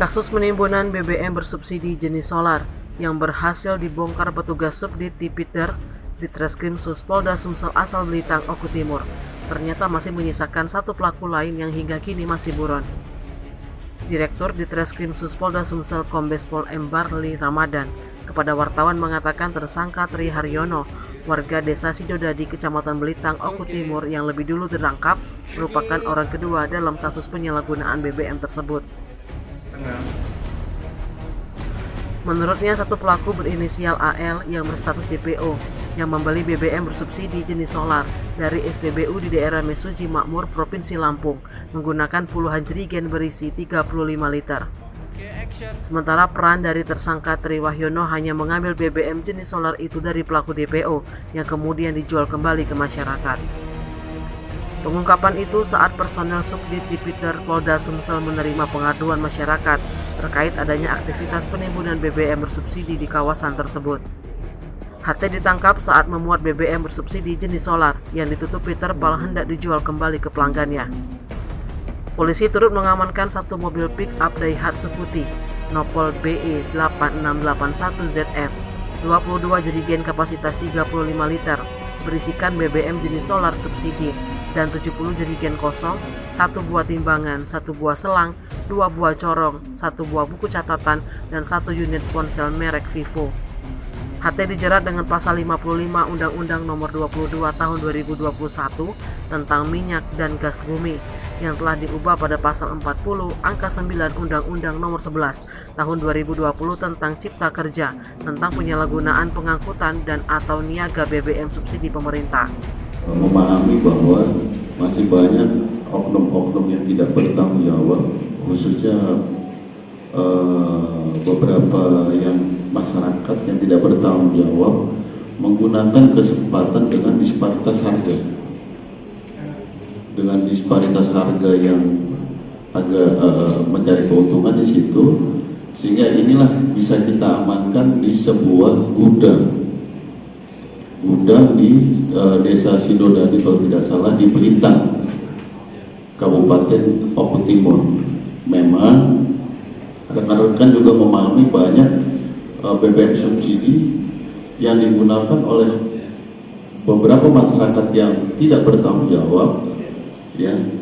Kasus penimbunan BBM bersubsidi jenis solar yang berhasil dibongkar petugas Subdit Tipiter Ditreskrim Suspolda Sumsel asal Belitang, Oku Timur, ternyata masih menyisakan satu pelaku lain yang hingga kini masih buron. Direktur Ditreskrim Suspolda Sumsel Kombes Pol M. Barli Ramadan kepada wartawan mengatakan tersangka Tri Haryono, warga desa Sidodadi, Kecamatan Belitang, Oku Timur yang lebih dulu tertangkap, merupakan orang kedua dalam kasus penyalahgunaan BBM tersebut. Menurutnya, satu pelaku berinisial AL yang berstatus DPO yang membeli BBM bersubsidi jenis solar dari SPBU di daerah Mesuji Makmur, Provinsi Lampung, menggunakan puluhan jerigen berisi 35 liter. Sementara peran dari tersangka Tri Wahyono hanya mengambil BBM jenis solar itu dari pelaku DPO yang kemudian dijual kembali ke masyarakat. Pengungkapan itu saat personel Subdit Tipiter Polda Sumsel menerima pengaduan masyarakat terkait adanya aktivitas penimbunan BBM bersubsidi di kawasan tersebut. HT ditangkap saat memuat BBM bersubsidi jenis solar yang ditutupi terpal hendak dijual kembali ke pelanggannya. Polisi turut mengamankan satu mobil pick-up Daihatsu putih Nopol BE 8681ZF 22 jerigen kapasitas 35 liter berisikan BBM jenis solar subsidi dan 70 jerigen kosong, satu buah timbangan, satu buah selang, dua buah corong, satu buah buku catatan, dan satu unit ponsel merek Vivo. HT dijerat dengan pasal 55 Undang-Undang Nomor 22 Tahun 2021 tentang minyak dan gas bumi yang telah diubah pada pasal 40 angka 9 Undang-Undang Nomor 11 Tahun 2020 tentang Cipta Kerja tentang penyalahgunaan pengangkutan dan atau niaga BBM subsidi pemerintah. Memahami bahwa masih banyak oknum-oknum yang tidak bertanggung jawab, khususnya beberapa yang masyarakat yang tidak bertanggung jawab menggunakan kesempatan dengan disparitas harga, yang agak mencari keuntungan di situ, sehingga inilah bisa kita amankan di sebuah gudang di desa Sidodadi kalau tidak salah di Belitang, Kabupaten Oku Timur. Memang rekan-rekan juga memahami banyak BBM subsidi yang digunakan oleh beberapa masyarakat yang tidak bertanggung jawab, yang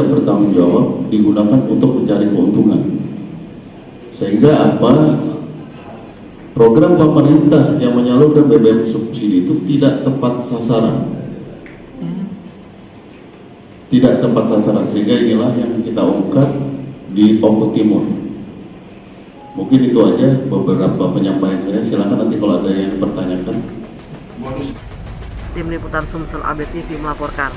bertanggung jawab digunakan untuk mencari keuntungan, sehingga program pemerintah yang menyalurkan BBM subsidi itu tidak tepat sasaran, sehingga inilah yang kita ungkap di Oku Timur. Mungkin itu aja beberapa penyampaian saya. Silakan nanti kalau ada yang dipertanyakan. Tim Liputan Sumsel ABTV melaporkan.